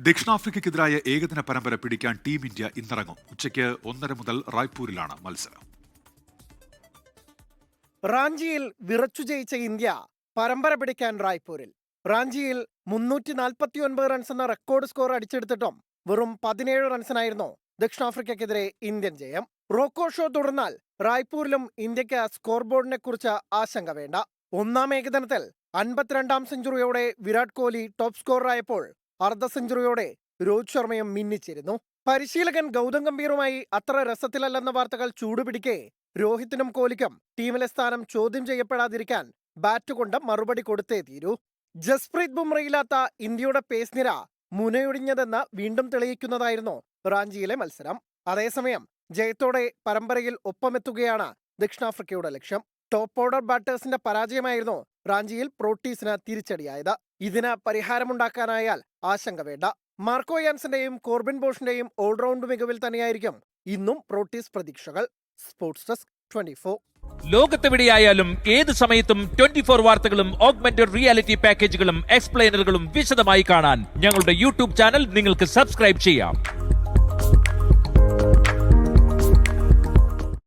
ദക്ഷിണാഫ്രിക്കയ്ക്കെതിരായ ഏകദിന പരമ്പര പിടിക്കാൻ ടീം ഇന്ത്യ ഇന്നിറങ്ങും. ഉച്ചയ്ക്ക് 1:30 മുതൽ റായ്പൂരിലാണ് മത്സരം. റാഞ്ചിയിൽ വിറച്ചു ജയിച്ച ഇന്ത്യ പരമ്പര പിടിക്കാൻ റായ്പൂരിൽ. റാഞ്ചിയിൽ 349 റൺസ് എന്ന റെക്കോർഡ് സ്കോർ അടിച്ചെടുത്തിട്ടും വെറും 17 റൺസിനായിരുന്നു ദക്ഷിണാഫ്രിക്കയ്ക്കെതിരെ ഇന്ത്യൻ ജയം. റോക്കോ ഷോ തുടർന്നാൽ റായ്പൂരിലും ഇന്ത്യക്ക് സ്കോർ ബോർഡിനെ കുറിച്ച് ആശങ്ക വേണ്ട. ഒന്നാം ഏകദിനത്തിൽ 52ാം സെഞ്ചുറിയോടെ വിരാട് കോഹ്ലി ടോപ്പ് സ്കോററായപ്പോൾ അർദ്ധ സെഞ്ചുറിയോടെ രോഹിത് ശർമ്മയും മിന്നിച്ചിരുന്നു. പരിശീലകൻ ഗൗതം ഗംഭീറുമായി അത്ര രസത്തിലല്ലെന്ന വാർത്തകൾ ചൂടുപിടിക്കെ രോഹിത്തിനും കോഹ്ലിക്കും ടീമിലെ സ്ഥാനം ചോദ്യം ചെയ്യപ്പെടാതിരിക്കാൻ ബാറ്റ് കൊണ്ട് മറുപടി കൊടുത്തേ തീരൂ. ജസ്പ്രീത് ബുംറയില്ലാത്ത ഇന്ത്യയുടെ പേസ് നിര മുനയൊടിഞ്ഞതെന്ന് വീണ്ടും തെളിയിക്കുന്നതായിരുന്നു റാഞ്ചിയിലെ മത്സരം. അതേസമയം ജയത്തോടെ പരമ്പരയിൽ ഒപ്പമെത്തുകയാണ് ദക്ഷിണാഫ്രിക്കയുടെ ലക്ഷ്യം. ടോപ്പ് ഓർഡർ ബാറ്റേഴ്സിന്റെ പരാജയമായിരുന്നു റാഞ്ചിയിൽ പ്രോട്ടീസിന് തിരിച്ചടിയായത്. ഇതിന് പരിഹാരമുണ്ടാക്കാനായാൽ ആശങ്ക വേണ്ട. മാർക്കോ യാൻസിന്റെയും കോർബിൻ ബോഷിന്റെയും ഓൾറൗണ്ട് മികവിൽ തന്നെയായിരിക്കും ഇന്നും പ്രോട്ടീസ് പ്രതീക്ഷകൾ. Sports desk 24. ലോകത്തെവിടെയായാലും ഏത് സമയത്തും 24 വാർത്തകളും ഓഗ്മെന്റഡ് റിയാലിറ്റി പാക്കേജുകളും എക്സ്പ്ലെയിനറുകളും വിശദമായി കാണാൻ ഞങ്ങളുടെ യൂട്യൂബ് ചാനൽ നിങ്ങൾക്ക് സബ്സ്ക്രൈബ് ചെയ്യാം.